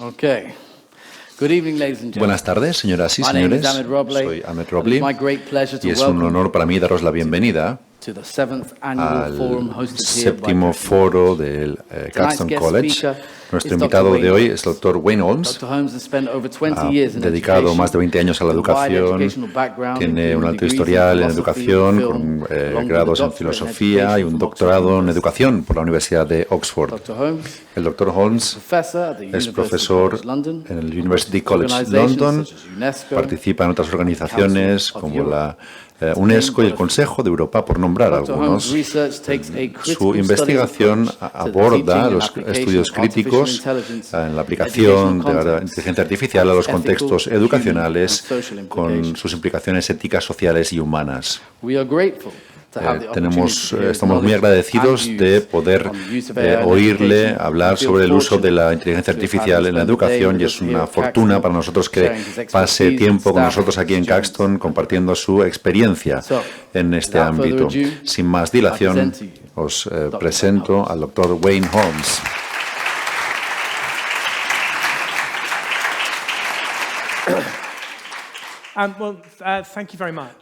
Okay. Good evening, ladies and gentlemen. Buenas tardes, señoras y señores. Soy Ahmed Robley y es un honor para mí daros la bienvenida al 7º foro del Caxton College. Nuestro invitado de hoy es el Dr. Wayne Holmes. Ha dedicado más de 20 años a la educación, tiene un alto historial en educación, con grados en filosofía y un doctorado en educación por la Universidad de Oxford. El Dr. Holmes es profesor en el University College London, participa en otras organizaciones como la UNESCO y el Consejo de Europa, por nombrar algunos. Su investigación aborda los estudios críticos en la aplicación de la inteligencia artificial a los contextos educacionales con sus implicaciones éticas, sociales y humanas. Estamos muy agradecidos de poder oírle hablar sobre el uso de la inteligencia artificial en la educación y es una fortuna para nosotros que pase tiempo con nosotros aquí en Caxton compartiendo su experiencia en este ámbito. Sin más dilación, os presento al Dr. Wayne Holmes.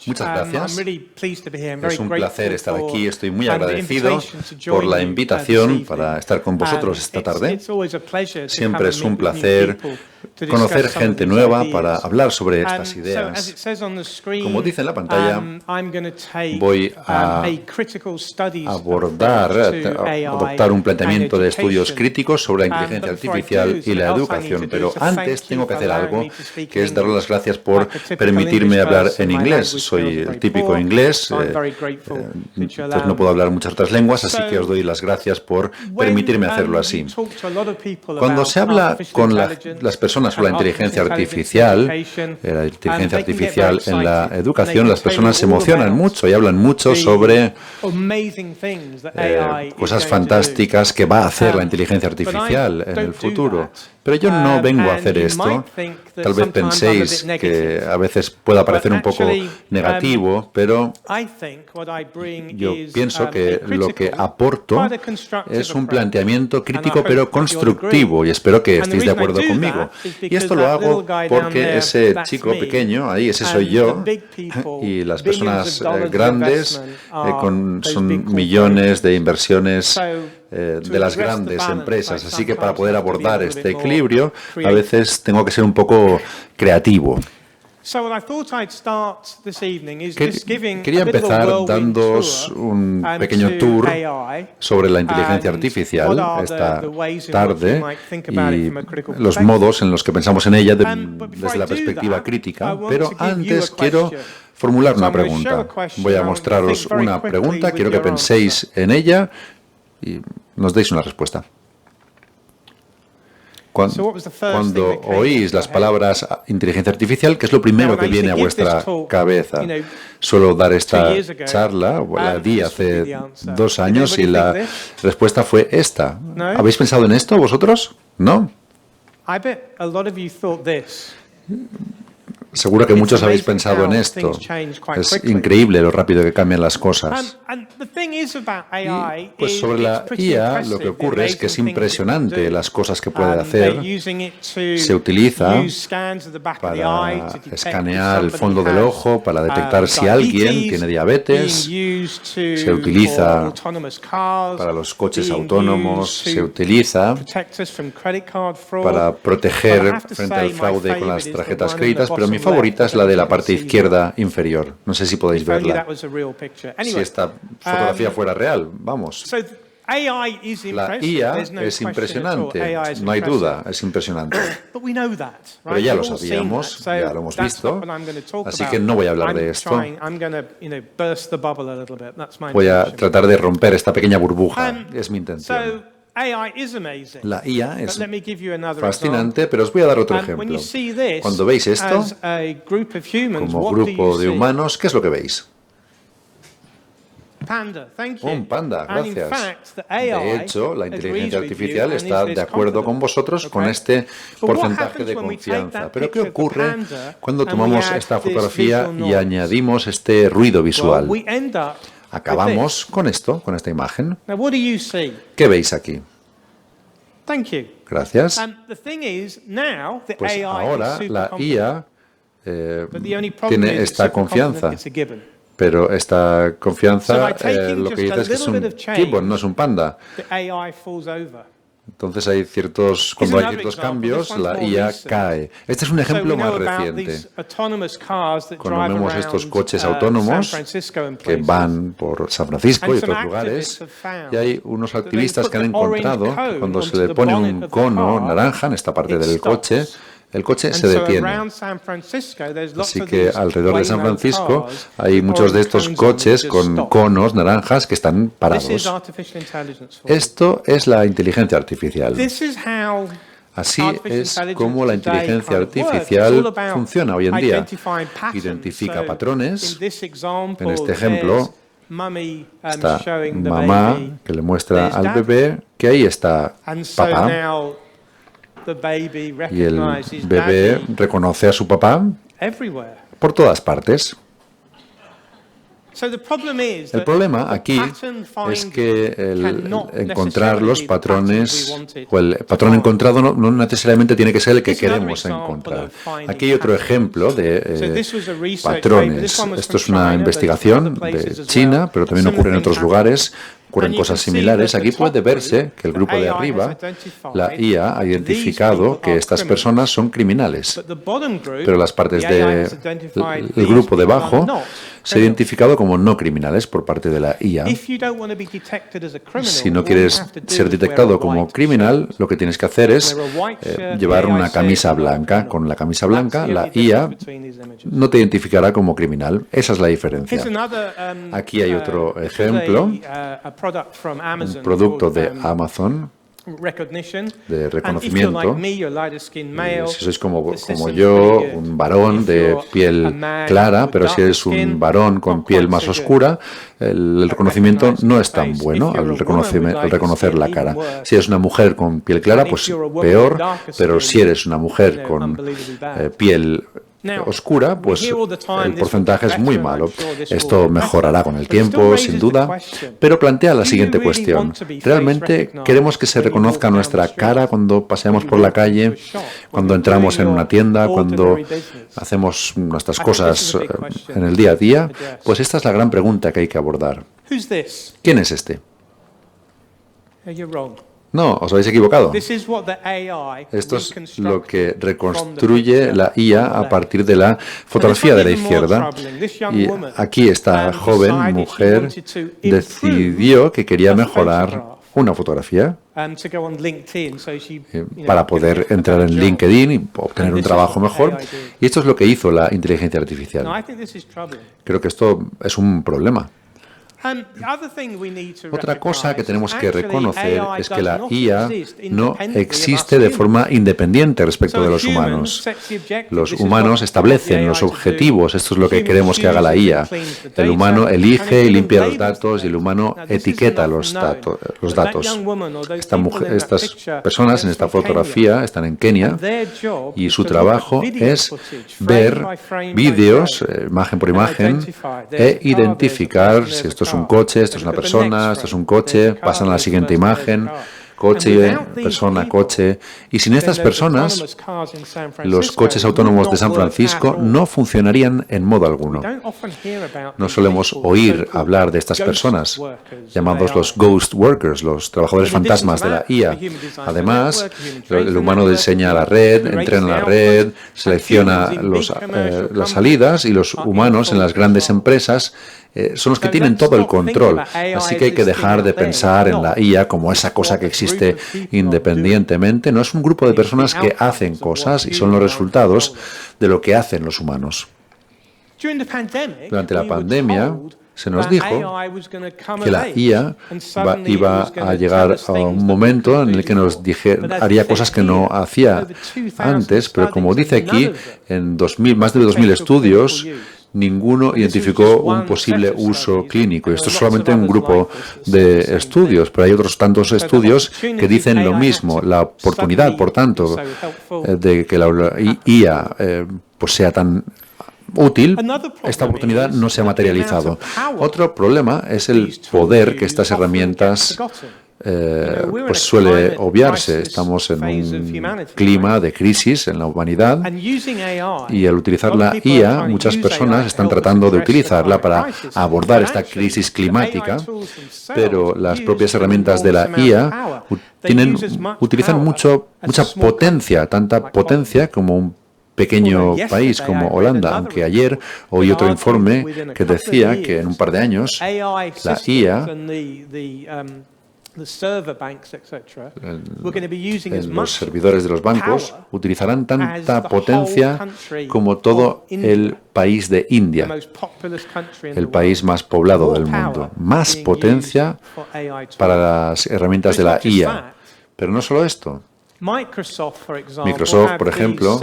Muchas gracias. Es un placer estar aquí. Estoy muy agradecido por la invitación para estar con vosotros esta tarde. Siempre es un placer conocer gente nueva para hablar sobre estas ideas. Como dice en la pantalla, voy a adoptar un planteamiento de estudios críticos sobre la inteligencia artificial y la educación, pero antes tengo que hacer algo, que es daros las gracias por permitirme hablar en inglés. Soy el típico inglés, entonces no puedo hablar muchas otras lenguas, así que os doy las gracias por permitirme hacerlo así. Cuando se habla con las personas sobre la inteligencia artificial en la educación, las personas se emocionan mucho y hablan mucho sobre cosas fantásticas que va a hacer la inteligencia artificial en el futuro. Pero yo no vengo a hacer esto. Tal vez penséis que a veces pueda parecer un poco negativo, pero yo pienso que lo que aporto es un planteamiento crítico pero constructivo y espero que estéis de acuerdo conmigo. Y esto lo hago porque ese chico pequeño, ahí, ese soy yo, y las personas grandes son millones de inversiones de las grandes empresas. Así que para poder abordar este equilibrio, a veces tengo que ser un poco creativo. Quería empezar dándoos un pequeño tour sobre la inteligencia artificial esta tarde y los modos en los que pensamos en ella desde la perspectiva crítica, pero antes quiero formular una pregunta. Voy a mostraros una pregunta, quiero que penséis en ella y nos deis una respuesta. Cuando oís las palabras inteligencia artificial, ¿qué es lo primero que viene a vuestra cabeza? Suelo dar esta charla, la di hace 2 años y la respuesta fue esta. ¿Habéis pensado en esto vosotros? ¿No? Seguro que muchos habéis pensado en esto. Es increíble lo rápido que cambian las cosas. Y, pues sobre la IA lo que ocurre es que es impresionante las cosas que puede hacer. Se utiliza para escanear el fondo del ojo, para detectar si alguien tiene diabetes. Se utiliza para los coches autónomos. Se utiliza para proteger frente al fraude con las tarjetas créditas, pero mi favorita es la de la parte izquierda inferior. No sé si podéis verla. Si esta fotografía fuera real, vamos. La IA es impresionante, no hay duda, es impresionante. Pero ya lo sabíamos, ya lo hemos visto, así que no voy a hablar de esto. Voy a tratar de romper esta pequeña burbuja, es mi intención. La IA es fascinante, pero os voy a dar otro ejemplo. Cuando veis esto, como grupo de humanos, ¿qué es lo que veis? Un panda, gracias. De hecho, la inteligencia artificial está de acuerdo con vosotros con este porcentaje de confianza. Pero ¿qué ocurre cuando tomamos esta fotografía y añadimos este ruido visual? Acabamos con esto, con esta imagen. ¿Qué veis aquí? Gracias. Pues ahora la IA tiene esta confianza, pero esta confianza lo que dice es que es un gibbon, no es un panda. Entonces cuando hay ciertos cambios, la IA cae. Este es un ejemplo más reciente. Cuando vemos estos coches autónomos que van por San Francisco y otros lugares, y hay unos activistas que han encontrado que cuando se le pone un cono naranja en esta parte del coche, el coche se detiene. Así que alrededor de San Francisco hay muchos de estos coches con conos naranjas que están parados. Esto es la inteligencia artificial. Así es como la inteligencia artificial funciona hoy en día. Identifica patrones. En este ejemplo, está mamá que le muestra al bebé que ahí está papá. Y el bebé reconoce a su papá por todas partes. El problema aquí es que encontrar los patrones, o el patrón encontrado no necesariamente tiene que ser el que queremos encontrar. Aquí hay otro ejemplo de patrones. Esto es una investigación de China, pero también ocurre en otros lugares. Ocurren cosas similares. Aquí puede verse que el grupo de arriba, la IA, ha identificado que estas personas son criminales. Pero las partes del grupo de abajo se ha identificado como no criminales por parte de la IA. Si no quieres ser detectado como criminal, lo que tienes que hacer es llevar una camisa blanca. Con la camisa blanca, la IA no te identificará como criminal. Esa es la diferencia. Aquí hay otro ejemplo. Un producto de Amazon de reconocimiento. Si sois como yo, un varón de piel clara, pero si eres un varón con piel más oscura, el reconocimiento no es tan bueno al reconocer la cara. Si eres una mujer con piel clara, pues peor, pero si eres una mujer con piel oscura, pues el porcentaje es muy malo. Esto mejorará con el tiempo, sin duda, pero plantea la siguiente cuestión. ¿Realmente queremos que se reconozca nuestra cara cuando paseamos por la calle, cuando entramos en una tienda, cuando hacemos nuestras cosas en el día a día? Pues esta es la gran pregunta que hay que abordar. ¿Quién es este? No, os habéis equivocado. Esto es lo que reconstruye la IA a partir de la fotografía de la izquierda. Y aquí esta joven mujer decidió que quería mejorar una fotografía para poder entrar en LinkedIn y obtener un trabajo mejor. Y esto es lo que hizo la inteligencia artificial. Creo que esto es un problema. Otra cosa que tenemos que reconocer es que la IA no existe de forma independiente respecto de los humanos. Los humanos establecen los objetivos, esto es lo que queremos que haga la IA. El humano elige y limpia los datos y el humano etiqueta los datos. Estas personas en esta fotografía están en Kenia y su trabajo es ver vídeos, imagen por imagen, e identificar si esto es un coche, esto es una persona, esto es un coche, pasan a la siguiente imagen, coche, persona, coche. Y sin estas personas, los coches autónomos de San Francisco no funcionarían en modo alguno. No solemos oír hablar de estas personas, llamados los ghost workers, los trabajadores fantasmas de la IA. Además, el humano diseña la red, entrena la red, selecciona las salidas y los humanos en las grandes empresas son los que tienen todo el control. Así que hay que dejar de pensar en la IA como esa cosa que existe independientemente. No es un grupo de personas que hacen cosas y son los resultados de lo que hacen los humanos. Durante la pandemia se nos dijo que la IA iba a llegar a un momento en el que nos haría cosas que no hacía antes, pero como dice aquí, en más de 2.000 estudios, ninguno identificó un posible uso clínico. Y esto es solamente un grupo de estudios, pero hay otros tantos estudios que dicen lo mismo. La oportunidad, por tanto, de que la IA pues sea tan útil, esta oportunidad no se ha materializado. Otro problema es el poder que estas herramientas pues suele obviarse. Estamos en un clima de crisis en la humanidad y al utilizar la IA, muchas personas están tratando de utilizarla para abordar esta crisis climática, pero las propias herramientas de la IA utilizan mucha potencia, tanta potencia como un pequeño país como Holanda, aunque ayer oí otro informe que decía que en un par de años la IA los servidores de los bancos utilizarán tanta potencia como todo el país de India, el país más poblado del mundo. Más potencia para las herramientas de la IA. Pero no solo esto. Microsoft, por ejemplo,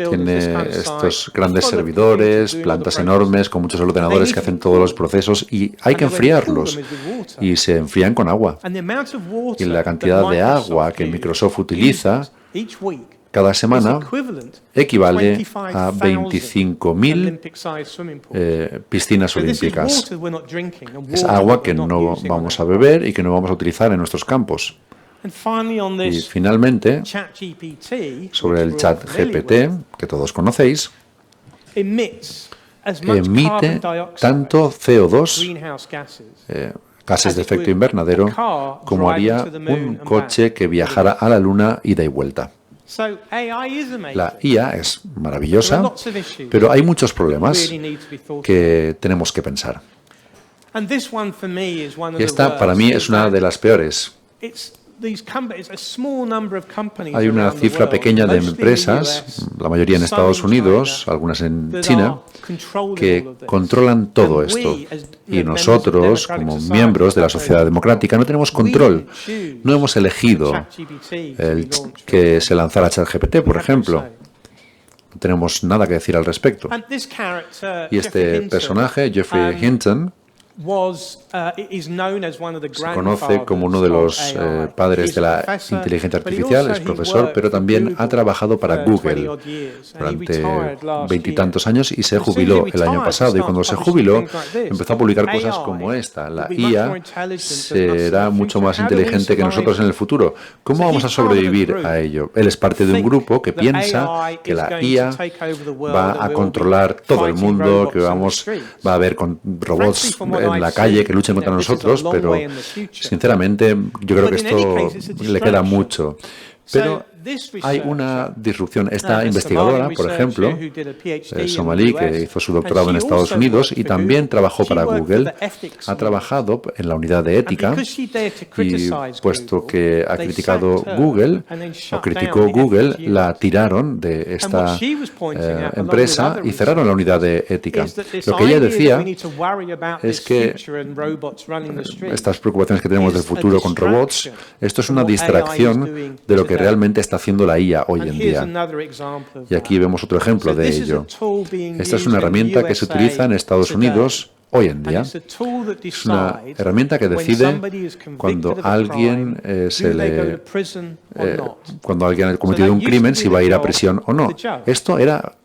tiene estos grandes servidores, plantas enormes con muchos ordenadores que hacen todos los procesos y hay que enfriarlos y se enfrían con agua. Y la cantidad de agua que Microsoft utiliza cada semana equivale a 25.000 piscinas olímpicas. Es agua que no vamos a beber y que no vamos a utilizar en nuestros campos. Y finalmente, sobre el chat GPT, que todos conocéis, emite tanto CO2, gases de efecto invernadero, como haría un coche que viajara a la Luna ida y vuelta. La IA es maravillosa, pero hay muchos problemas que tenemos que pensar. Y esta, para mí, es una de las peores. Hay una cifra pequeña de empresas, la mayoría en Estados Unidos, algunas en China, que controlan todo esto. Y nosotros, como miembros de la sociedad democrática, no tenemos control. No hemos elegido que se lanzara ChatGPT, por ejemplo. No tenemos nada que decir al respecto. Y este personaje, Geoffrey Hinton, se conoce como uno de los padres de la inteligencia artificial, es profesor, pero también ha trabajado para Google durante 20 y tantos años y se jubiló el año pasado. Y cuando se jubiló, empezó a publicar cosas como esta. La IA será mucho más inteligente que nosotros en el futuro. ¿Cómo vamos a sobrevivir a ello? Él es parte de un grupo que piensa que la IA va a controlar todo el mundo, que va a haber robots en la calle que luchen contra nosotros, pero sinceramente yo creo que esto le queda mucho. Pero hay una disrupción. Esta investigadora, por ejemplo, somalí, que hizo su doctorado en Estados Unidos y también trabajó para Google, ha trabajado en la unidad de ética y puesto que ha criticado Google o criticó Google, la tiraron de esta empresa y cerraron la unidad de ética. Lo que ella decía es que estas preocupaciones que tenemos del futuro con robots, esto es una distracción de lo que realmente está haciendo la IA hoy en día. Y aquí vemos otro ejemplo de ello. Esta es una herramienta que se utiliza en Estados Unidos hoy en día. Es una herramienta que decide cuando alguien cuando alguien ha cometido un crimen si va a ir a prisión o no. Esto era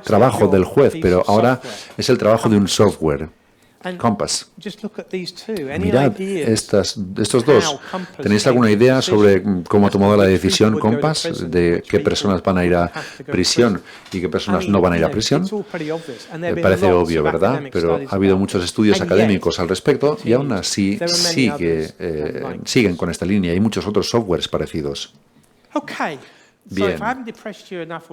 trabajo del juez, pero ahora es el trabajo de un software. Compass. Mirad estos dos. ¿Tenéis alguna idea sobre cómo ha tomado la decisión Compass de qué personas van a ir a prisión y qué personas no van a ir a prisión? Parece obvio, ¿verdad? Pero ha habido muchos estudios académicos al respecto y aún así siguen con esta línea y muchos otros softwares parecidos. Bien,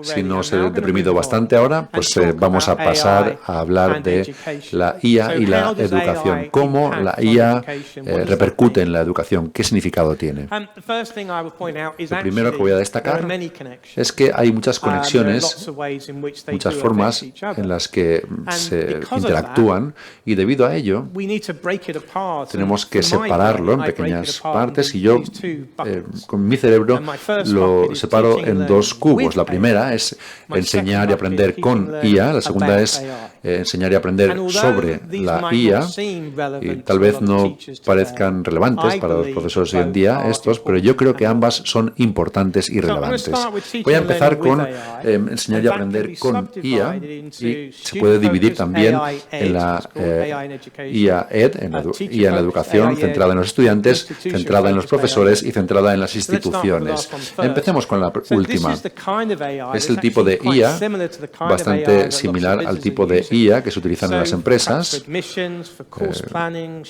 si no os he deprimido bastante ahora, pues vamos a pasar a hablar de la IA y la educación. ¿Cómo la IA repercute en la educación? ¿Qué significado tiene? Lo primero que voy a destacar es que hay muchas conexiones, muchas formas en las que se interactúan y debido a ello tenemos que separarlo en pequeñas partes y yo con mi cerebro lo separo en dos cubos. La primera es enseñar y aprender con IA, la segunda es enseñar y aprender sobre la IA, y tal vez no parezcan relevantes para los profesores hoy en día estos, pero yo creo que ambas son importantes y relevantes. Voy a empezar con enseñar y aprender con IA, y se puede dividir también en la IA Ed, IA en la educación, centrada en los estudiantes, centrada en los profesores y centrada en las instituciones. Empecemos con la última. Es el tipo de IA bastante similar al tipo de IA que se utilizan en las empresas,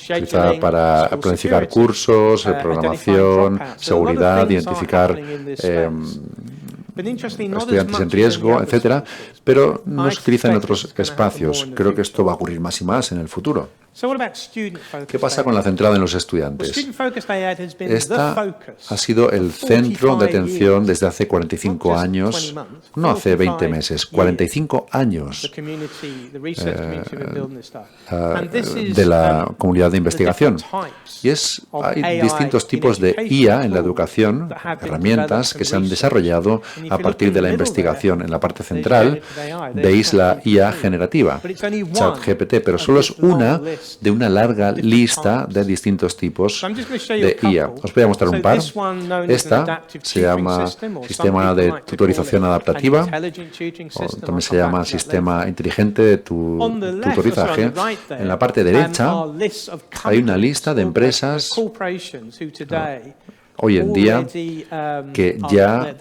utilizada para planificar cursos, programación, seguridad, identificar estudiantes en riesgo, etcétera, pero no se utiliza en otros espacios. Creo que esto va a ocurrir más y más en el futuro. ¿Qué pasa con la centrada en los estudiantes? Esta ha sido el centro de atención desde hace 45 años, no hace 20 meses, 45 años de la comunidad de investigación. Y hay distintos tipos de IA en la educación, herramientas que se han desarrollado a partir de la investigación. En la parte central veis la IA generativa, ChatGPT, pero solo es una de una larga lista de distintos tipos de IA. Os voy a mostrar un par. Esta se llama Sistema de Tutorización Adaptativa, o también se llama Sistema Inteligente de Tutorizaje. En la parte derecha hay una lista de empresas hoy en día que ya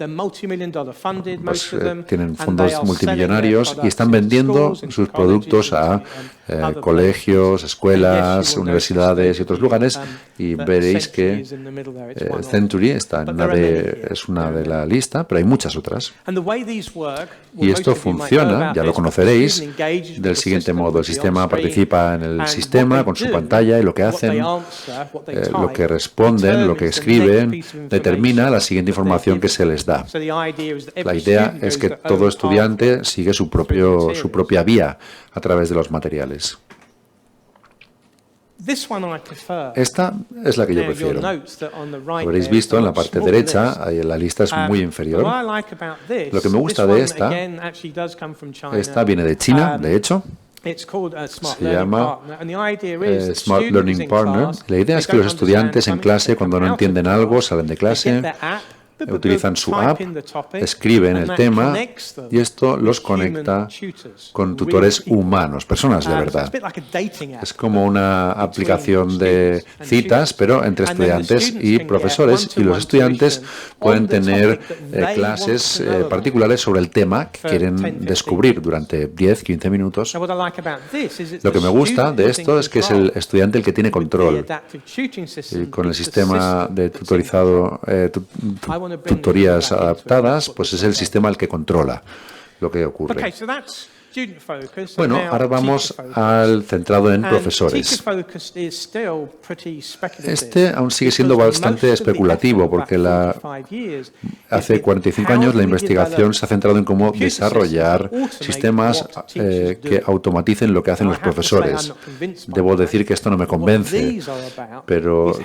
tienen fondos multimillonarios y están vendiendo sus productos a colegios, escuelas, universidades y otros lugares, y veréis que Century es una de la lista, pero hay muchas otras. Y esto funciona, ya lo conoceréis, del siguiente modo. El sistema participa en el sistema con su pantalla y lo que hacen, lo que responden, lo que escriben, determina la siguiente información que se les da. La idea es que todo estudiante sigue su propia vía a través de los materiales. Esta es la que yo prefiero. Habréis visto en la parte derecha, la lista es muy inferior. Lo que me gusta de esta viene de China, de hecho. Se llama Smart Learning Partner. La idea es que los estudiantes en clase, cuando no entienden algo, salen de clase, utilizan su app, escriben el tema y esto los conecta con tutores humanos, personas de verdad. Es como una aplicación de citas, pero entre estudiantes y profesores, y los estudiantes pueden tener clases particulares sobre el tema que quieren descubrir durante 10-15 minutos. Lo que me gusta de esto es que es el estudiante el que tiene control. Y con el sistema de tutorías adaptadas, pues es el sistema el que controla lo que ocurre. Bueno, ahora vamos al centrado en profesores. Este aún sigue siendo bastante especulativo porque hace 45 años la investigación se ha centrado en cómo desarrollar sistemas que automaticen lo que hacen los profesores. Debo decir que esto no me convence, pero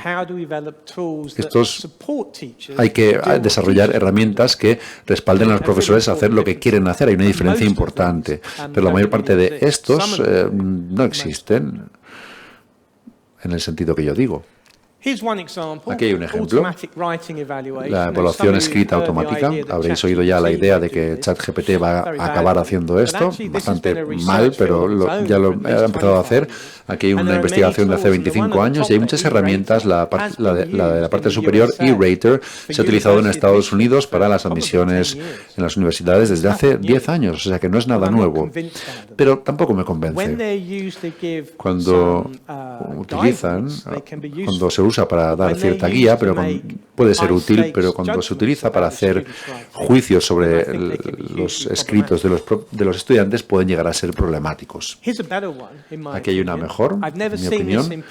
hay que desarrollar herramientas que respalden a los profesores a hacer lo que quieren hacer. Hay una diferencia importante. Pero la mayor parte de estos no existen en el sentido que yo digo. Aquí hay un ejemplo. La evaluación escrita automática. Habréis oído ya la idea de que ChatGPT va a acabar haciendo esto. Bastante mal, pero ya lo ha empezado a hacer. Aquí hay una investigación de hace 25 años y hay muchas herramientas. La de la parte superior, eRater, se ha utilizado en Estados Unidos para las admisiones en las universidades desde hace 10 años. O sea que no es nada nuevo. Pero tampoco me convence. Cuando se usa para dar cierta guía, pero puede ser útil, pero cuando se utiliza para hacer juicios sobre los escritos de los estudiantes, pueden llegar a ser problemáticos. Aquí hay una mejor, en mi opinión.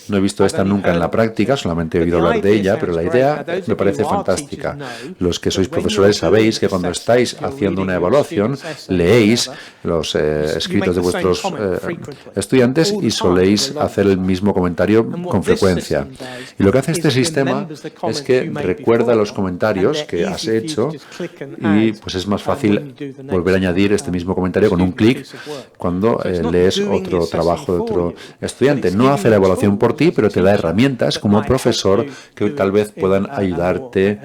No he visto esta nunca en la práctica, solamente he oído hablar de ella, pero la idea me parece fantástica. Los que sois profesores sabéis que cuando estáis haciendo una evaluación, leéis los escritos de vuestros estudiantes y soléis hacer el mismo comentario con frecuencia. Y lo que hace este sistema es que recuerda los comentarios que has hecho y pues es más fácil volver a añadir este mismo comentario con un clic cuando lees otro trabajo de otro estudiante. No hace la evaluación por ti, pero te da herramientas como profesor que tal vez puedan ayudarte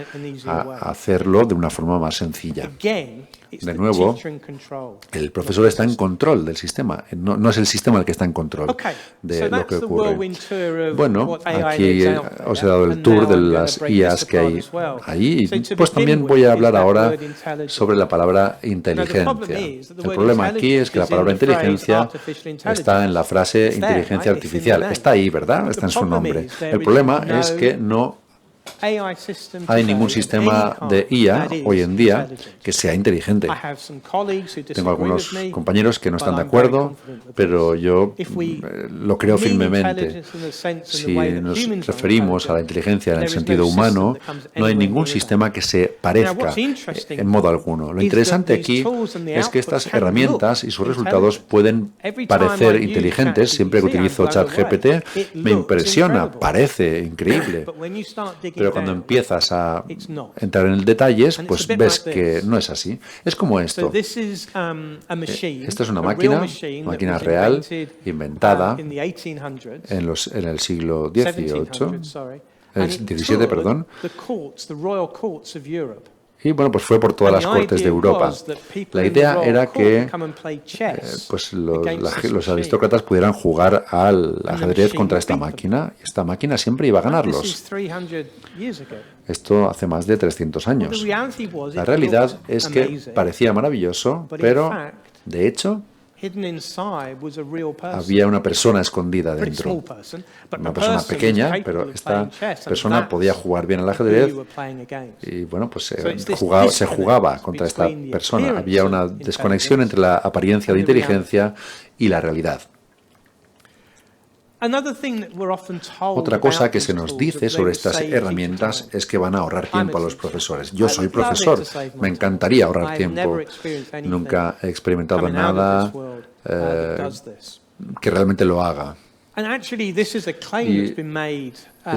a hacerlo de una forma más sencilla. De nuevo, el profesor está en control del sistema, no es el sistema el que está en control de lo que ocurre. Bueno, aquí os he dado el tour de las IAs que hay ahí, y pues también voy a hablar ahora sobre la palabra inteligencia. El problema aquí es que la palabra inteligencia está en la frase inteligencia artificial. Está ahí, ¿verdad? Está en su nombre. El problema es que no hay ningún sistema de IA hoy en día que sea inteligente. Tengo algunos compañeros que no están de acuerdo, pero yo lo creo firmemente. Si nos referimos a la inteligencia en el sentido humano, no hay ningún sistema que se parezca en modo alguno. Lo interesante aquí es que estas herramientas y sus resultados pueden parecer inteligentes. Siempre que utilizo ChatGPT me impresiona, parece increíble. Pero cuando empiezas a entrar en detalles, pues ves que no es así. Es como esto. Esta es una máquina real, inventada en el siglo XVII, perdón. Y bueno, pues fue por todas las cortes de Europa. La idea era que pues los aristócratas pudieran jugar al ajedrez contra esta máquina. Y esta máquina siempre iba a ganarlos. Esto hace más de 300 años. La realidad es que parecía maravilloso, pero de hecho había una persona escondida dentro. Una persona pequeña, pero esta persona podía jugar bien al ajedrez y bueno, pues se jugaba contra esta persona. Había una desconexión entre la apariencia de inteligencia y la realidad. Otra cosa que se nos dice sobre estas herramientas es que van a ahorrar tiempo a los profesores. Yo soy profesor, me encantaría ahorrar tiempo. Nunca he experimentado nada que realmente lo haga. Y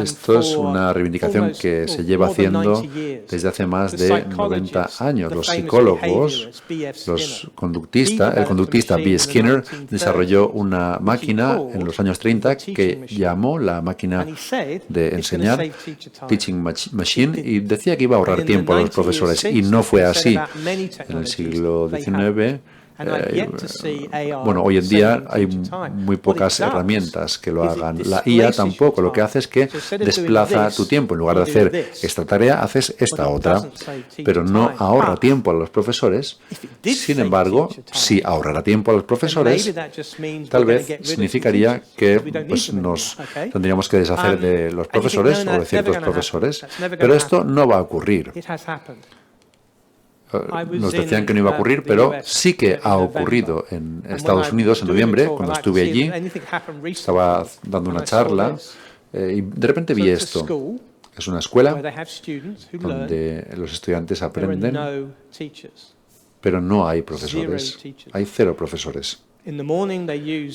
esto es una reivindicación que se lleva haciendo desde hace más de 90 años. Los psicólogos, el conductista B. Skinner desarrolló una máquina en los años 30 que llamó la máquina de enseñar, Teaching Machine, y decía que iba a ahorrar tiempo a los profesores. Y no fue así. En el siglo XIX, bueno, hoy en día hay muy pocas herramientas que lo hagan. La IA tampoco. Lo que hace es que desplaza tu tiempo. En lugar de hacer esta tarea, haces esta otra. Pero no ahorra tiempo a los profesores. Sin embargo, si ahorrara tiempo a los profesores, tal vez significaría que pues, nos tendríamos que deshacer de los profesores o de ciertos profesores. Pero esto no va a ocurrir. Nos decían que no iba a ocurrir, pero sí que ha ocurrido en Estados Unidos en noviembre, cuando estuve allí. Estaba dando una charla y de repente vi esto. Es una escuela donde los estudiantes aprenden, pero no hay profesores. Hay 0 profesores.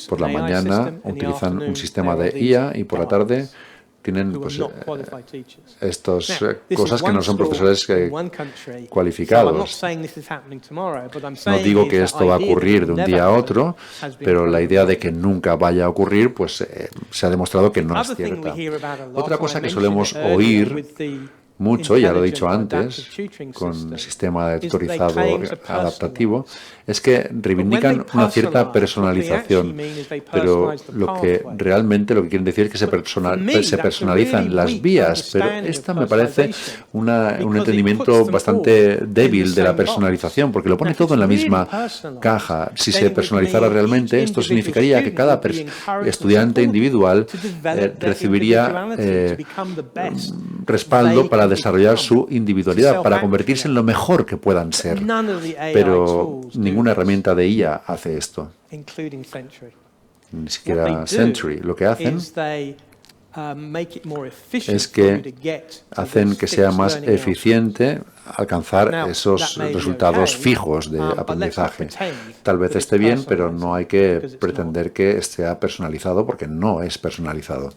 Por la mañana utilizan un sistema de IA y por la tarde tienen pues, estas cosas que no son profesores cualificados. No digo que esto va a ocurrir de un día a otro, pero la idea de que nunca vaya a ocurrir pues se ha demostrado que no es cierta. Otra cosa que solemos oír mucho, ya lo he dicho antes, con el sistema de tutorizado adaptativo, es que reivindican una cierta personalización, pero lo que quieren decir es que se personalizan las vías, pero esta me parece un entendimiento bastante débil de la personalización, porque lo pone todo en la misma caja. Si se personalizara realmente, esto significaría que cada estudiante individual recibiría respaldo para desarrollar su individualidad, para convertirse en lo mejor que puedan ser. Pero ninguna herramienta de IA hace esto. Ni siquiera Sentry. Lo que hacen es que hacen que sea más eficiente alcanzar esos resultados fijos de aprendizaje. Tal vez esté bien, pero no hay que pretender que esté personalizado porque no es personalizado.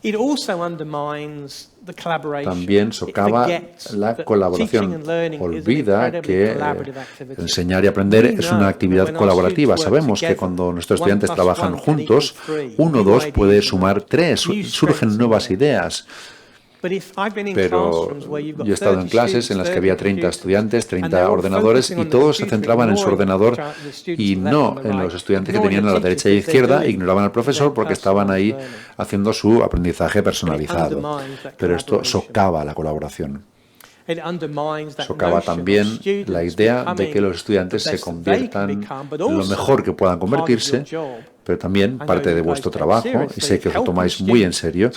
También socava la colaboración. Olvida que enseñar y aprender es una actividad colaborativa. Sabemos que cuando nuestros estudiantes trabajan juntos, 1 o 2 puede sumar 3, surgen nuevas ideas. Pero yo he estado en clases en las que había 30 estudiantes, 30 ordenadores y todos se centraban en su ordenador y no en los estudiantes que tenían a la derecha y izquierda, ignoraban al profesor porque estaban ahí haciendo su aprendizaje personalizado. Pero esto socava la colaboración. Socava también la idea de que los estudiantes se conviertan en lo mejor que puedan convertirse, pero también parte de vuestro trabajo, y sé que os lo tomáis muy en serio,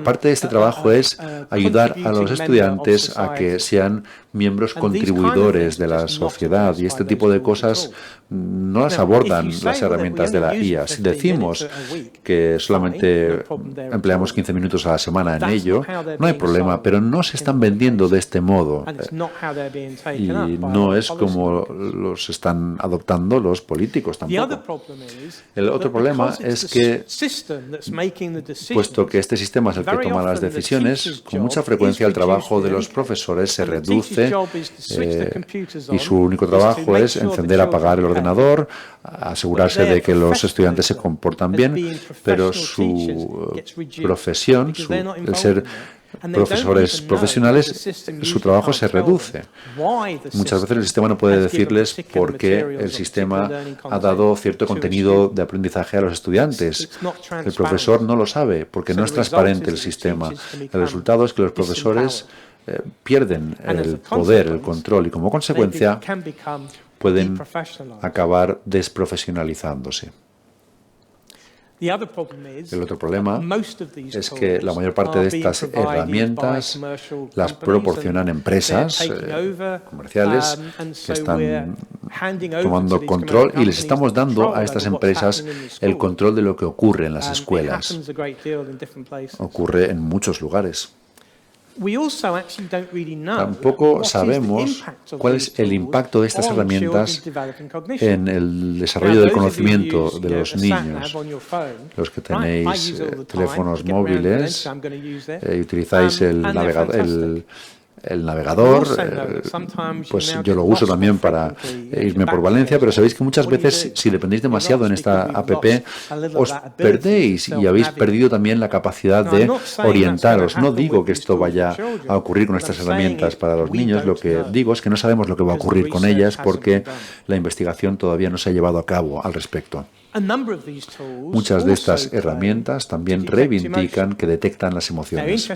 parte de este trabajo es ayudar a los estudiantes a que sean miembros contribuidores de la sociedad, y este tipo de cosas no las abordan las herramientas de la IA. Si decimos que solamente empleamos 15 minutos a la semana en ello, no hay problema, pero no se están vendiendo de este modo. Y no es como los están adoptando los políticos tampoco. El otro problema es que, puesto que este sistema es el que toma las decisiones, con mucha frecuencia el trabajo de los profesores se reduce y su único trabajo es encender, apagar el ordenador, asegurarse de que los estudiantes se comportan bien, pero su profesión, el ser profesores profesionales, su trabajo se reduce. Muchas veces el sistema no puede decirles por qué el sistema ha dado cierto contenido de aprendizaje a los estudiantes. El profesor no lo sabe porque no es transparente el sistema. El resultado es que los profesores pierden el poder, el control y como consecuencia pueden acabar desprofesionalizándose. El otro problema es que la mayor parte de estas herramientas las proporcionan empresas comerciales que están tomando control y les estamos dando a estas empresas el control de lo que ocurre en las escuelas. Ocurre en muchos lugares. Tampoco sabemos cuál es el impacto de estas herramientas en el desarrollo del conocimiento de los niños. Los que tenéis teléfonos móviles y utilizáis el navegador, pues yo lo uso también para irme por Valencia, pero sabéis que muchas veces si dependéis demasiado en esta app os perdéis y habéis perdido también la capacidad de orientaros. No digo que esto vaya a ocurrir con estas herramientas para los niños, lo que digo es que no sabemos lo que va a ocurrir con ellas porque la investigación todavía no se ha llevado a cabo al respecto. Muchas de estas herramientas también reivindican que detectan las emociones.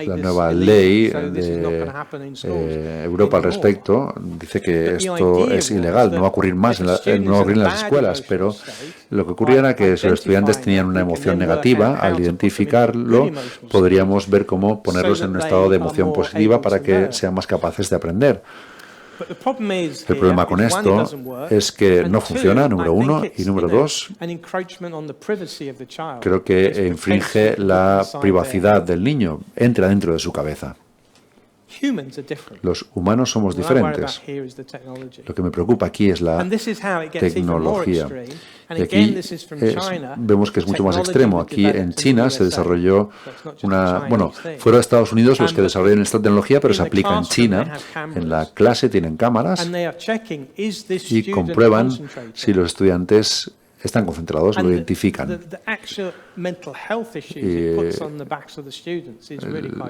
La nueva ley de Europa al respecto dice que esto es ilegal, no va a ocurrir más, no va a ocurrir en las escuelas, pero lo que ocurría era que si los estudiantes tenían una emoción negativa, al identificarlo, podríamos ver cómo ponerlos en un estado de emoción positiva para que sean más capaces de aprender. El problema con esto es que no funciona, número 1, y número 2, creo que infringe la privacidad del niño, entra dentro de su cabeza. Los humanos somos diferentes. Lo que me preocupa aquí es la tecnología. Y aquí vemos que es mucho más extremo. Aquí en China se desarrolló fueron Estados Unidos los que desarrollaron esta tecnología, pero se aplica en China. En la clase tienen cámaras y comprueban si los estudiantes están concentrados, lo identifican.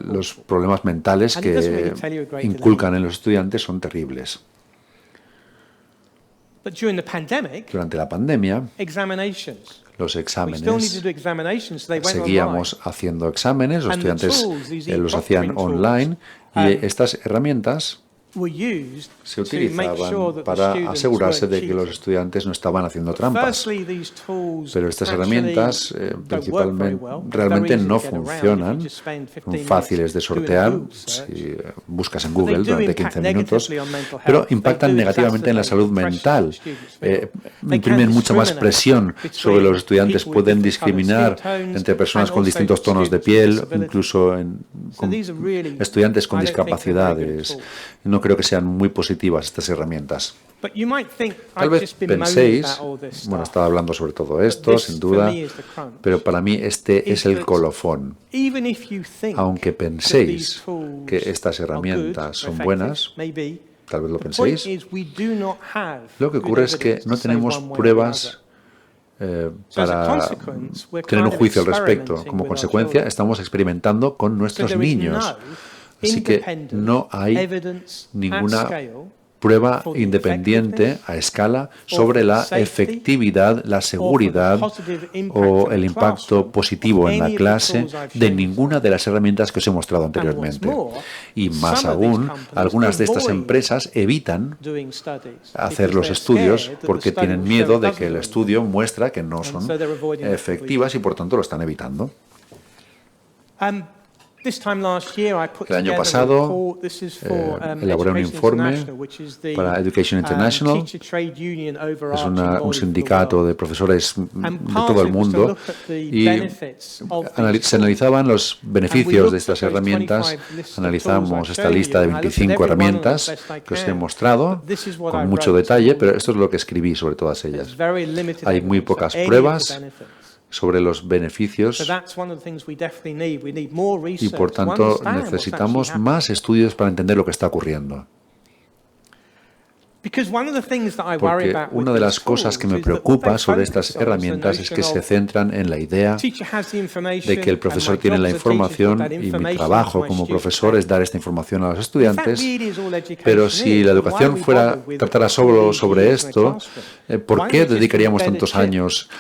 Los problemas mentales que inculcan en los estudiantes son terribles. Durante la pandemia, los exámenes, seguíamos haciendo exámenes, los estudiantes los hacían online y estas herramientas se utilizaban para asegurarse de que los estudiantes no estaban haciendo trampas. Pero estas herramientas principalmente realmente no funcionan, son fáciles de sortear si buscas en Google durante 15 minutos, pero impactan negativamente en la salud mental. Imprimen mucha más presión sobre los estudiantes, pueden discriminar entre personas con distintos tonos de piel, incluso con estudiantes con discapacidades. No creo que sean muy positivas estas herramientas. Tal vez penséis, bueno, estaba hablando sobre todo esto, sin duda, pero para mí este es el colofón. Aunque penséis que estas herramientas son buenas, tal vez lo penséis, lo que ocurre es que no tenemos pruebas para tener un juicio al respecto. Como consecuencia, estamos experimentando con nuestros niños. Así que no hay ninguna prueba independiente a escala sobre la efectividad, la seguridad o el impacto positivo en la clase de ninguna de las herramientas que os he mostrado anteriormente. Y más aún, algunas de estas empresas evitan hacer los estudios porque tienen miedo de que el estudio muestra que no son efectivas y por tanto lo están evitando. El año pasado elaboré un informe para Education International. Es un sindicato de profesores de todo el mundo y se analizaban los beneficios de estas herramientas. Analizamos esta lista de 25 herramientas que os he mostrado con mucho detalle, pero esto es lo que escribí sobre todas ellas. Hay muy pocas pruebas sobre los beneficios y, por tanto, necesitamos más estudios para entender lo que está ocurriendo. Porque una de las cosas que me preocupa sobre estas herramientas es que se centran en la idea de que el profesor tiene la información y mi trabajo como profesor es dar esta información a los estudiantes, pero si la educación tratara solo sobre esto, ¿por qué dedicaríamos tantos años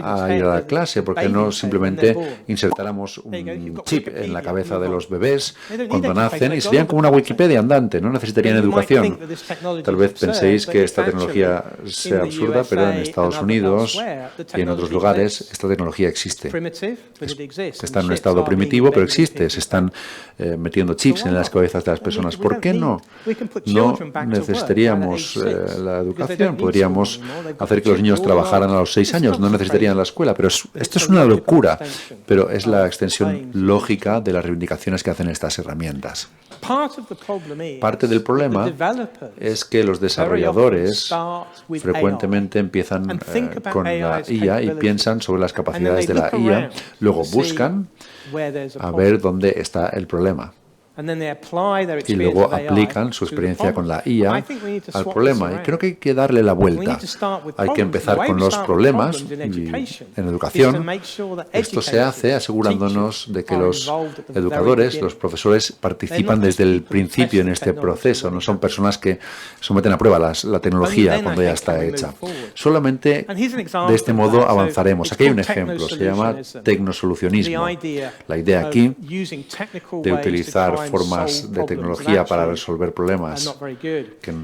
a ir a la clase? ¿Por qué no simplemente insertáramos un chip en la cabeza de los bebés cuando nacen y serían como una Wikipedia andante? No necesitarían educación. Tal vez penséis que esta tecnología sea absurda, pero en Estados Unidos y en otros lugares esta tecnología existe. Está en un estado primitivo, pero existe. Se están metiendo chips en las cabezas de las personas. ¿Por qué no? No necesitaríamos la educación. Podríamos hacer que los niños trabajaran a los 6 años. No necesitarían la escuela. Pero esto es una locura. Pero es la extensión lógica de las reivindicaciones que hacen estas herramientas. Parte del problema es que los desarrolladores frecuentemente empiezan con la IA y piensan sobre las capacidades de la IA, luego buscan a ver dónde está el problema. Y luego aplican su experiencia con la IA al problema. Y creo que hay que darle la vuelta. Hay que empezar con los problemas y en educación. Esto se hace asegurándonos de que los educadores, los profesores, participan desde el principio en este proceso. No son personas que someten a prueba la tecnología cuando ya está hecha. Solamente de este modo avanzaremos. Aquí hay un ejemplo. Se llama tecnosolucionismo. La idea aquí de utilizar formas de tecnología para resolver problemas que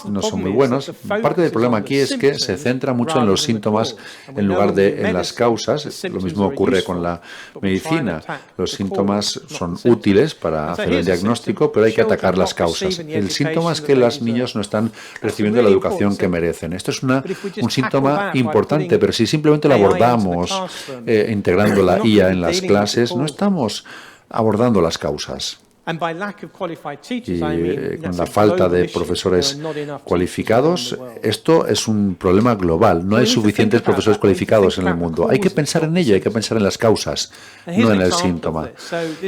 no son muy buenos. Parte del problema aquí es que se centra mucho en los síntomas en lugar de en las causas. Lo mismo ocurre con la medicina. Los síntomas son útiles para hacer el diagnóstico, pero hay que atacar las causas. El síntoma es que los niños no están recibiendo la educación que merecen. Esto es un síntoma importante, pero si simplemente lo abordamos integrando la IA en las clases, no estamos abordando las causas. Y con la falta de profesores cualificados, esto es un problema global. No hay suficientes profesores cualificados en el mundo. Hay que pensar en ello, hay que pensar en las causas, no en el síntoma.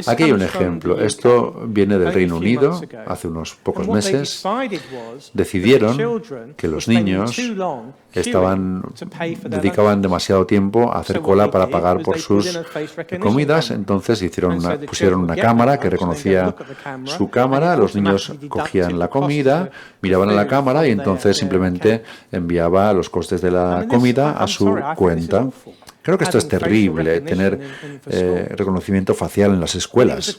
Aquí hay un ejemplo. Esto viene del Reino Unido. Hace unos pocos meses decidieron que los niños dedicaban demasiado tiempo a hacer cola para pagar por sus comidas. Entonces pusieron una cámara que reconocía su cámara, los niños cogían la comida, miraban a la cámara y entonces simplemente enviaba los costes de la comida a su cuenta. Creo que esto es terrible, tener reconocimiento facial en las escuelas.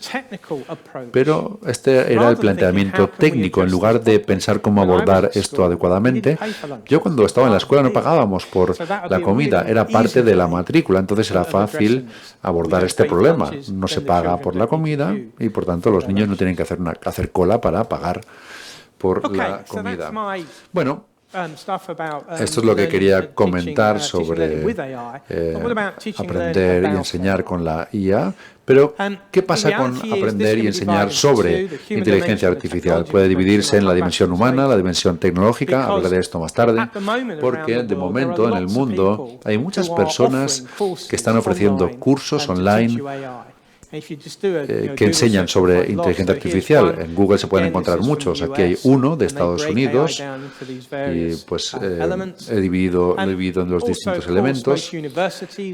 Pero este era el planteamiento técnico. En lugar de pensar cómo abordar esto adecuadamente, yo cuando estaba en la escuela no pagábamos por la comida, era parte de la matrícula, entonces era fácil abordar este problema. No se paga por la comida y, por tanto, los niños no tienen que hacer cola para pagar por la comida. Bueno, esto es lo que quería comentar sobre aprender y enseñar con la IA. Pero, ¿qué pasa con aprender y enseñar sobre inteligencia artificial? Puede dividirse en la dimensión humana, la dimensión tecnológica, hablaré de esto más tarde, porque de momento en el mundo hay muchas personas que están ofreciendo cursos online que enseñan sobre inteligencia artificial. En Google se pueden encontrar muchos. Aquí hay uno de Estados Unidos y pues he dividido en los distintos elementos.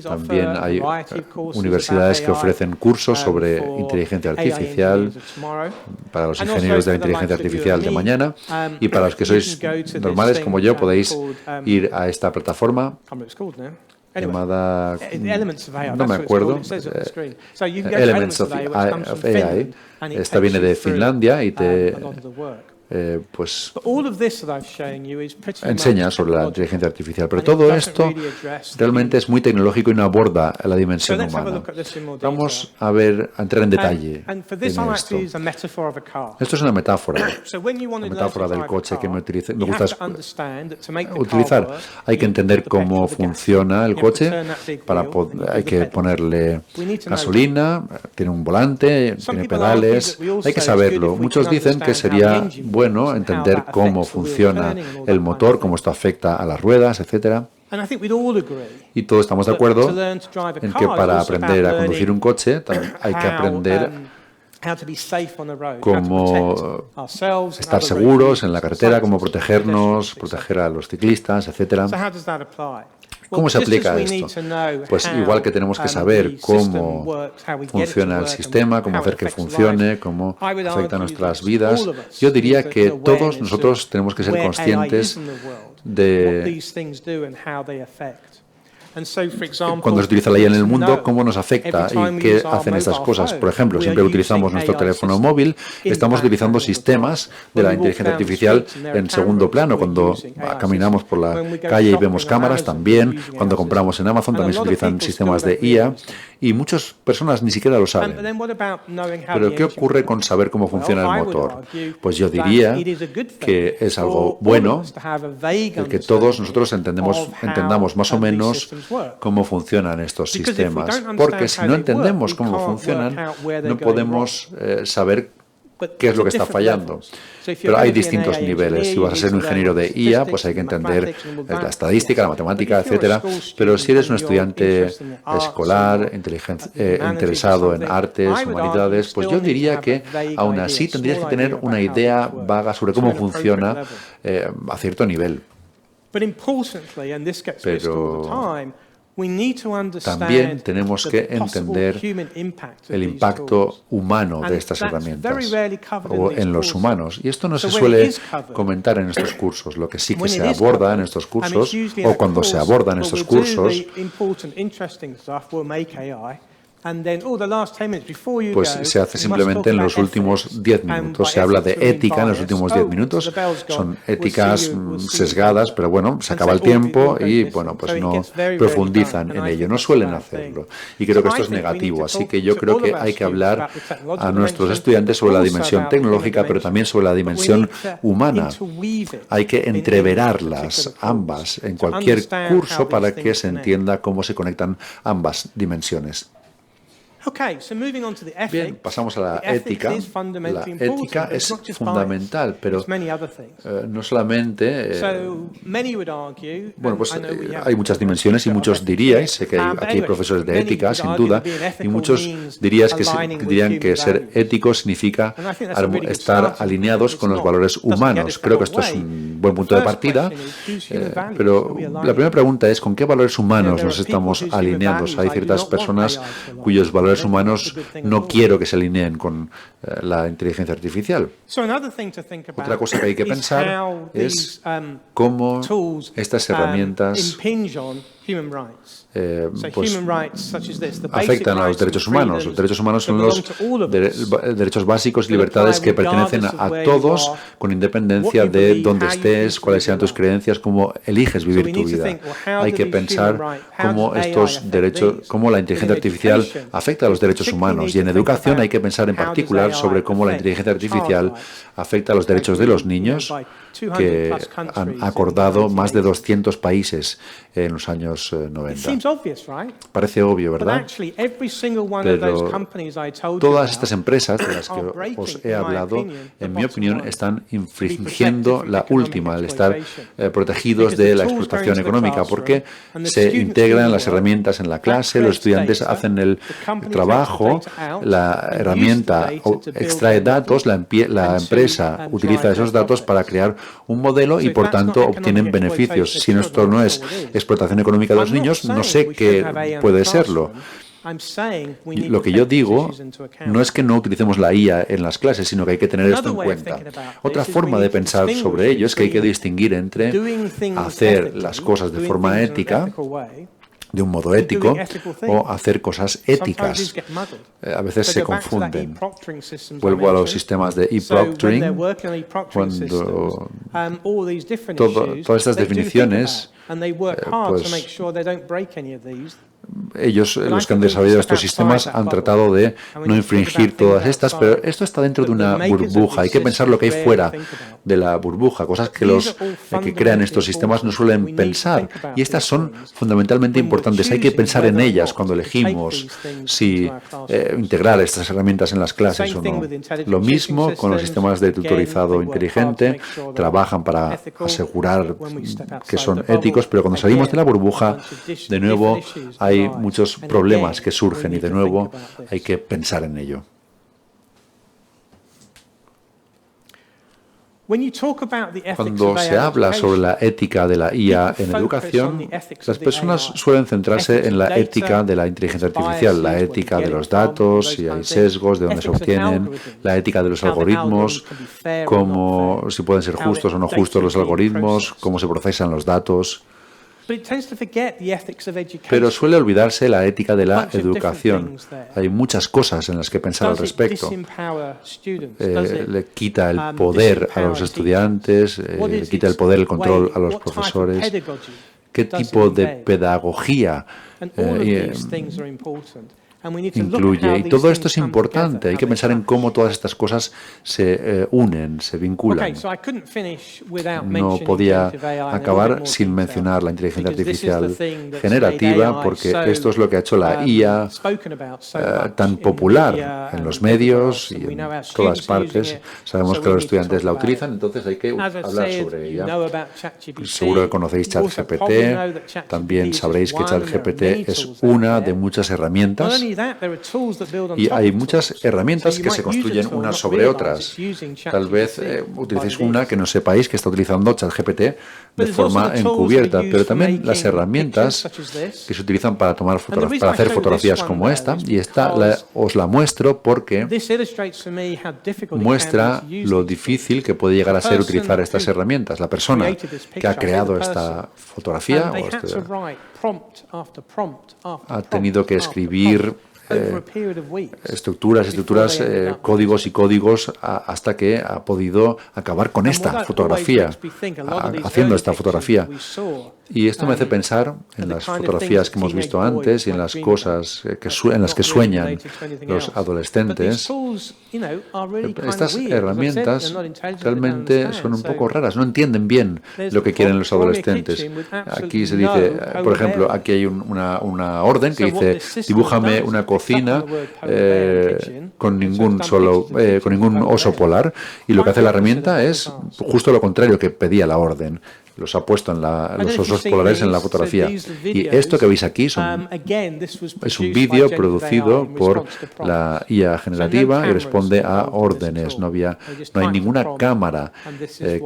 También hay universidades que ofrecen cursos sobre inteligencia artificial para los ingenieros de la inteligencia artificial de mañana, y para los que sois normales como yo podéis ir a esta plataforma llamada, no me acuerdo, Elements of AI. Esta viene de Finlandia y te pues enseña sobre la inteligencia artificial. Pero todo esto realmente es muy tecnológico y no aborda la dimensión humana. Vamos a entrar en detalle en esto. Esto es una metáfora del coche que me gusta utilizar. Hay que entender cómo funciona el coche, hay que ponerle gasolina, tiene un volante, tiene pedales, hay que saberlo. Muchos dicen que sería bueno entender cómo funciona el motor, cómo esto afecta a las ruedas, etcétera. Y todos estamos de acuerdo en que para aprender a conducir un coche hay que aprender cómo estar seguros en la carretera, cómo protegernos, proteger a los ciclistas, etcétera. ¿Cómo se aplica esto? Pues igual que tenemos que saber cómo funciona el sistema, cómo hacer que funcione, cómo afecta a nuestras vidas, yo diría que todos nosotros tenemos que ser conscientes de cuando se utiliza la IA en el mundo, cómo nos afecta y qué hacen estas cosas. Por ejemplo, siempre utilizamos nuestro teléfono móvil, estamos utilizando sistemas de la inteligencia artificial en segundo plano. Cuando caminamos por la calle y vemos cámaras, también. Cuando compramos en Amazon, también se utilizan sistemas de IA. Y muchas personas ni siquiera lo saben. Pero ¿qué ocurre con saber cómo funciona el motor? Pues yo diría que es algo bueno el que todos nosotros entendamos más o menos cómo funcionan estos sistemas. Porque si no entendemos cómo funcionan, no podemos saber qué es lo que está fallando. Pero hay distintos niveles. Si vas a ser un ingeniero de IA, pues hay que entender la estadística, la matemática, etcétera. Pero si eres un estudiante escolar, interesado en artes, humanidades, pues yo diría que aún así tendrías que tener una idea vaga sobre cómo funciona a cierto nivel. Pero también tenemos que entender el impacto humano de estas herramientas o en los humanos. Y esto no se suele comentar en estos cursos. Lo que sí que se aborda en estos cursos, o cuando se abordan estos cursos, pues se hace simplemente en los últimos 10 minutos. Se habla de ética en los últimos 10 minutos. Son éticas sesgadas, pero bueno, se acaba el tiempo y bueno, pues no profundizan en ello, no suelen hacerlo. Y creo que esto es negativo. Así que yo creo que hay que hablar a nuestros estudiantes sobre la dimensión tecnológica, pero también sobre la dimensión humana. Hay que entreverarlas ambas en cualquier curso para que se entienda cómo se conectan ambas dimensiones. Bien, pasamos a la ética. La ética es fundamental, pero no solamente... Bueno, pues hay muchas dimensiones y muchos diríais, sé que aquí hay profesores de ética, sin duda, y muchos dirían que ser ético significa estar alineados con los valores humanos. Creo que esto es un buen punto de partida, pero la primera pregunta es ¿con qué valores humanos nos estamos alineando? Hay ciertas personas cuyos valores humanos no quiero que se alineen con la inteligencia artificial. Otra cosa que hay que pensar es cómo estas herramientas pues, afectan a los derechos humanos. Los derechos humanos son los derechos básicos y libertades que pertenecen a todos, con independencia de dónde estés, cuáles sean tus creencias, cómo eliges vivir tu vida. Hay que pensar cómo estos derechos, cómo la inteligencia artificial afecta a los derechos humanos. Y en educación hay que pensar en particular sobre cómo la inteligencia artificial afecta a los derechos de los niños, que han acordado más de 200 países en los años 90. Parece obvio, ¿verdad? Pero todas estas empresas de las que os he hablado, en mi opinión, están infringiendo la última, al estar protegidos de la explotación económica, porque se integran las herramientas en la clase, los estudiantes hacen el trabajo, la herramienta extrae datos, la empresa utiliza esos datos para crear un modelo y, por tanto, obtienen beneficios. Si esto no es explotación económica de los niños, no sé qué puede serlo. Lo que yo digo no es que no utilicemos la IA en las clases, sino que hay que tener esto en cuenta. Otra forma de pensar sobre ello es que hay que distinguir entre hacer las cosas de forma ética, de un modo ético, o hacer cosas éticas. A veces se confunden. Vuelvo a los sistemas de e-proctoring, cuando todas estas definiciones, ellos, los que han desarrollado estos sistemas, han tratado de no infringir todas estas, pero esto está dentro de una burbuja. Hay que pensar lo que hay fuera de la burbuja, cosas que los que crean estos sistemas no suelen pensar. Y estas son fundamentalmente importantes. Hay que pensar en ellas cuando elegimos si integrar estas herramientas en las clases o no. Lo mismo con los sistemas de tutorizado inteligente. Trabajan para asegurar que son éticos, pero cuando salimos de la burbuja, de nuevo, hay muchos problemas que surgen y de nuevo hay que pensar en ello. Cuando se habla sobre la ética de la IA en educación, las personas suelen centrarse en la ética de la inteligencia artificial, la ética de los datos, si hay sesgos, de dónde se obtienen, la ética de los algoritmos, cómo, si pueden ser justos o no justos los algoritmos, cómo se procesan los datos. Pero suele olvidarse la ética de la educación. Hay muchas cosas en las que pensar al respecto. Le quita el poder a los estudiantes, le quita el poder, el control a los profesores. ¿Qué tipo de pedagogía incluye? Y todo esto es importante. Hay que pensar en cómo todas estas cosas se unen, se vinculan. No podía acabar sin mencionar la inteligencia artificial generativa, porque esto es lo que ha hecho la IA tan popular en los medios y en todas partes. Sabemos que los estudiantes la utilizan, entonces hay que hablar sobre ella. Seguro que conocéis ChatGPT. También sabréis que ChatGPT es una de muchas herramientas. Y hay muchas herramientas que se construyen unas sobre otras. Tal vez utilicéis una que no sepáis que está utilizando ChatGPT de forma encubierta, pero también las herramientas que se utilizan para tomar para hacer fotografías como esta, y esta os la muestro porque muestra lo difícil que puede llegar a ser utilizar estas herramientas. La persona que ha creado esta fotografía ha tenido que escribir estructuras, códigos y códigos hasta que ha podido acabar con esta fotografía, haciendo esta fotografía. Y esto me hace pensar en las fotografías que hemos visto antes y en las cosas en las que sueñan los adolescentes. Estas herramientas realmente son un poco raras, no entienden bien lo que quieren los adolescentes. Aquí se dice, por ejemplo, aquí hay una orden que dice, dibújame una cocina con ningún oso polar, y lo que hace la herramienta es justo lo contrario que pedía la orden. Los ha puesto los osos polares en la fotografía. Y esto que veis aquí es un vídeo producido por la IA generativa y responde a órdenes. No hay ninguna cámara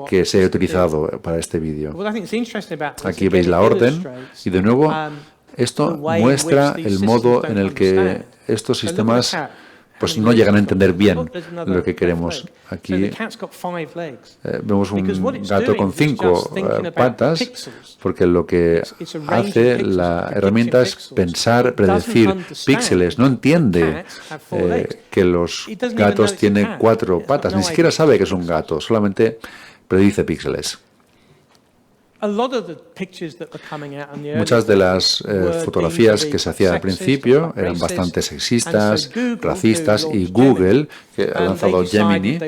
que se haya utilizado para este vídeo. Aquí veis la orden y, de nuevo, esto muestra el modo en el que estos sistemas pues no llegan a entender bien lo que queremos. Aquí vemos un gato con 5 patas, porque lo que hace la herramienta es pensar, predecir píxeles. No entiende que los gatos tienen 4 patas, ni siquiera sabe que es un gato, solamente predice píxeles. Muchas de las fotografías que se hacían al principio eran bastante sexistas, racistas, y Google, que ha lanzado Gemini,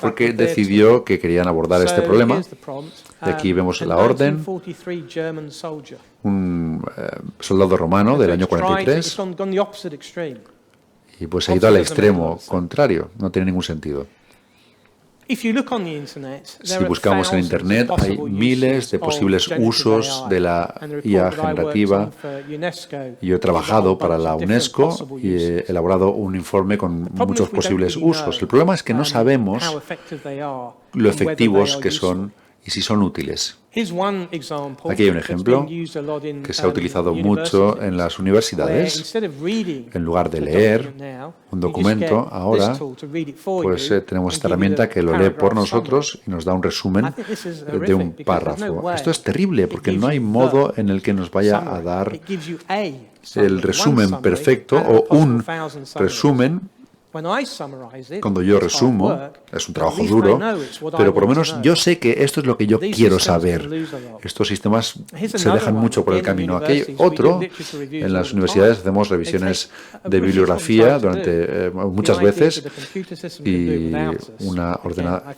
porque decidió que querían abordar este problema. Y aquí vemos la orden, un soldado romano del año 43, y pues ha ido al extremo contrario, no tiene ningún sentido. Si buscamos en Internet, hay miles de posibles usos de la IA generativa. Yo he trabajado para la UNESCO y he elaborado un informe con muchos posibles usos. El problema es que no sabemos lo efectivos que son y si son útiles. Aquí hay un ejemplo que se ha utilizado mucho en las universidades. En lugar de leer un documento, ahora pues tenemos esta herramienta que lo lee por nosotros y nos da un resumen de un párrafo. Esto es terrible porque no hay modo en el que nos vaya a dar el resumen perfecto o un resumen. Cuando yo resumo, es un trabajo duro, pero por lo menos yo sé que esto es lo que yo quiero saber. Estos sistemas se dejan mucho por el camino. Aquí hay otro. En las universidades hacemos revisiones de bibliografía durante muchas veces y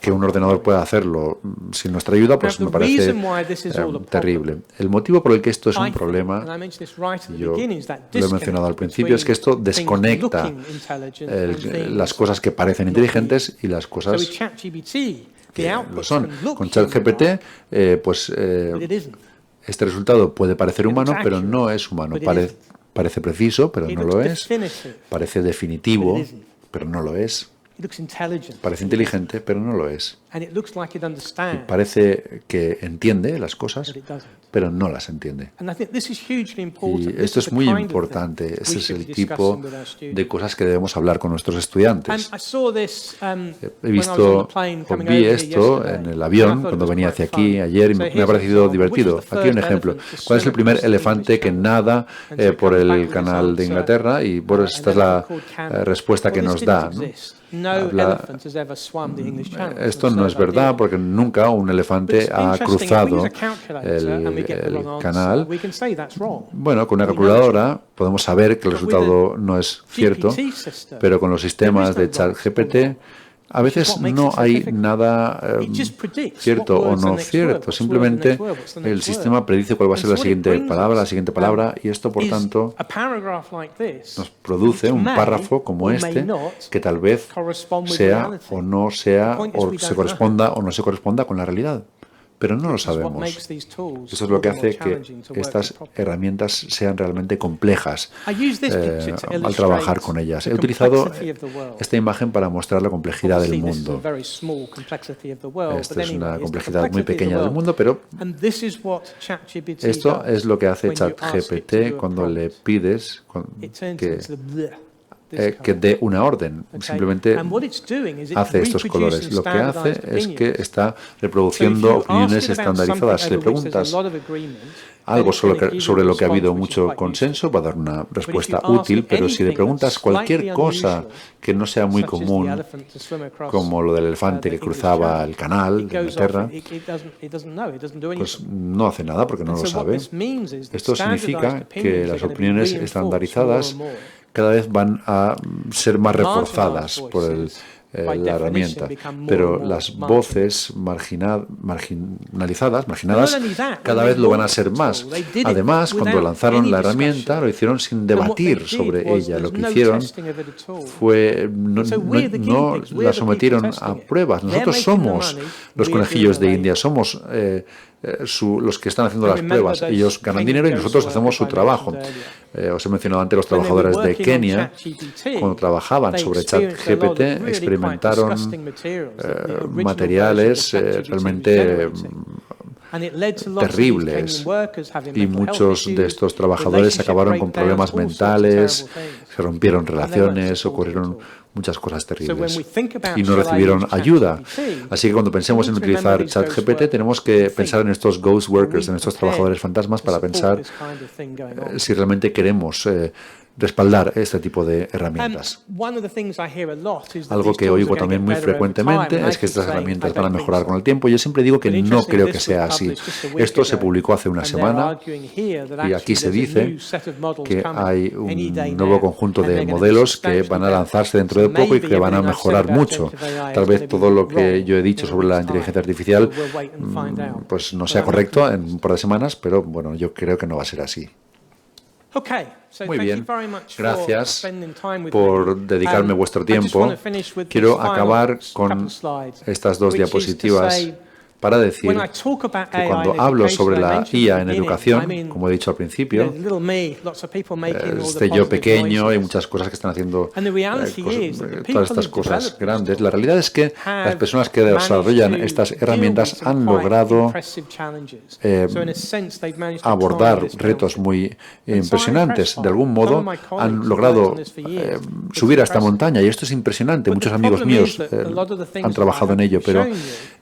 que un ordenador pueda hacerlo sin nuestra ayuda, pues me parece terrible. El motivo por el que esto es un problema, yo lo he mencionado al principio, es que esto desconecta las cosas que parecen inteligentes y las cosas que lo son. Con ChatGPT, este resultado puede parecer humano, pero no es humano. Parece preciso, pero no lo es. Parece definitivo, pero no lo es. Parece inteligente, pero no lo es. Y parece que entiende las cosas, pero no las entiende. Y esto es muy importante. Ese es el tipo de cosas que debemos hablar con nuestros estudiantes. Vi esto en el avión cuando venía hacia aquí ayer y me ha parecido divertido. Aquí hay un ejemplo. ¿Cuál es el primer elefante que nada por el canal de Inglaterra? Y bueno, esta es la respuesta que nos da, ¿no? Esto no es verdad porque nunca un elefante ha cruzado el canal. Bueno, con una calculadora podemos saber que el resultado no es cierto, pero con los sistemas de ChatGPT a veces no hay nada cierto o no cierto. Simplemente el sistema predice cuál va a ser la siguiente palabra, y esto, por tanto, nos produce un párrafo como este que tal vez sea o no sea, o se corresponda o no se corresponda con la realidad. Pero no lo sabemos. Eso es lo que hace que estas herramientas sean realmente complejas al trabajar con ellas. He utilizado esta imagen para mostrar la complejidad del mundo. Esta es una complejidad muy pequeña del mundo, pero esto es lo que hace ChatGPT cuando le pides que dé una orden. Simplemente hace estos colores. Lo que hace es que está reproduciendo opiniones estandarizadas. Si le preguntas algo sobre lo que ha habido mucho consenso, va a dar una respuesta útil, pero si le preguntas cualquier cosa que no sea muy común, como lo del elefante que cruzaba el canal de Inglaterra, pues no hace nada porque no lo sabe. Esto significa que las opiniones estandarizadas cada vez van a ser más reforzadas por la herramienta, pero las voces marginadas, cada vez lo van a ser más. Además, cuando lanzaron la herramienta, lo hicieron sin debatir sobre ella. Lo que hicieron fue no la sometieron a pruebas. Nosotros somos los conejillos de India, somos los que están haciendo las pruebas. Ellos ganan dinero y nosotros hacemos su trabajo. Os he mencionado antes los trabajadores de Kenia. Cuando trabajaban sobre ChatGPT, experimentaron materiales realmente terribles y muchos de estos trabajadores acabaron con problemas mentales, se rompieron relaciones, ocurrieron muchas cosas terribles y no recibieron ayuda. Así que cuando pensemos en utilizar ChatGPT tenemos que pensar en estos ghost workers, en estos trabajadores fantasmas para pensar si realmente queremos respaldar este tipo de herramientas. Algo que oigo también muy frecuentemente es que estas herramientas van a mejorar con el tiempo. Yo siempre digo que no creo que sea así. Esto se publicó hace una semana y aquí se dice que hay un nuevo conjunto de modelos que van a lanzarse dentro de poco y que van a mejorar mucho. Tal vez todo lo que yo he dicho sobre la inteligencia artificial pues no sea correcto en un par de semanas, pero bueno, yo creo que no va a ser así. Muy bien, gracias por dedicarme vuestro tiempo. Quiero acabar con estas dos diapositivas para decir que cuando hablo sobre la IA en educación, como he dicho al principio, yo pequeño y muchas cosas que están haciendo todas estas cosas grandes, la realidad es que las personas que desarrollan estas herramientas han logrado abordar retos muy impresionantes. De algún modo han logrado subir a esta montaña y esto es impresionante. Muchos amigos míos han trabajado en ello, pero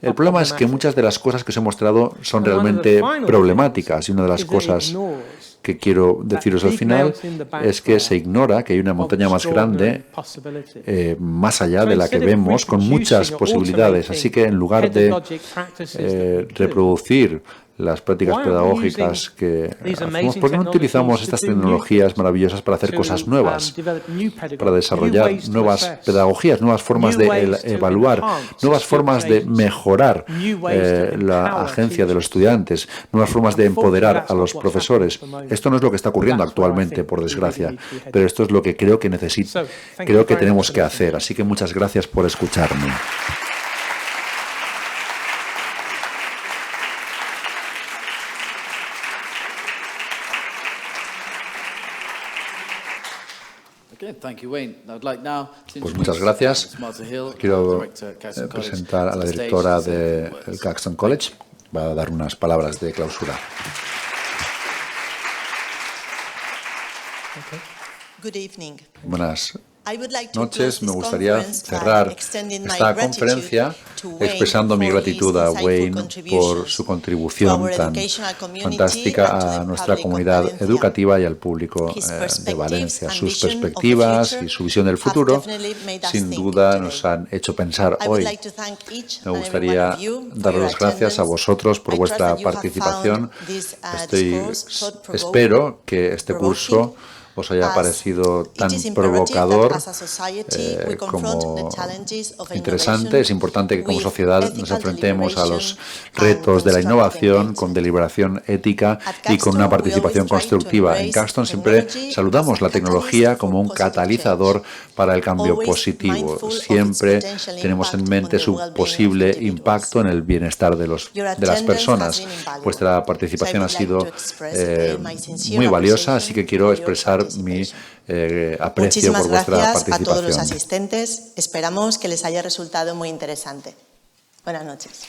el problema es que muchas de las cosas que os he mostrado son realmente problemáticas y una de las cosas que quiero deciros al final es que se ignora que hay una montaña más grande, más allá de la que vemos, con muchas posibilidades. Así que en lugar de reproducir las prácticas pedagógicas que hacemos, ¿por qué no utilizamos estas tecnologías maravillosas para hacer cosas nuevas, para desarrollar nuevas pedagogías, nuevas formas de evaluar, nuevas formas de mejorar la agencia de los estudiantes, nuevas formas de empoderar a los profesores? Esto no es lo que está ocurriendo actualmente, por desgracia, pero esto es lo que creo que creo que tenemos que hacer. Así que muchas gracias por escucharme. Pues muchas gracias. Quiero presentar a la directora del Caxton College. Va a dar unas palabras de clausura. Buenas noches. Me gustaría cerrar esta conferencia expresando mi gratitud a Wayne por su contribución tan fantástica a nuestra comunidad educativa y al público de Valencia. Sus perspectivas y su visión del futuro, sin duda, nos han hecho pensar hoy. Me gustaría daros las gracias a vosotros por vuestra participación. Espero que este curso os haya parecido tan provocador como interesante. Es importante que como sociedad nos enfrentemos a los retos de la innovación con deliberación ética y con una participación constructiva. En Caxton siempre saludamos la tecnología como un catalizador para el cambio positivo. Siempre tenemos en mente su posible impacto en el bienestar de las personas. Vuestra participación ha sido muy valiosa, así que quiero expresar mi aprecio por vuestra participación. A todos los asistentes. Esperamos que les haya resultado muy interesante. Buenas noches.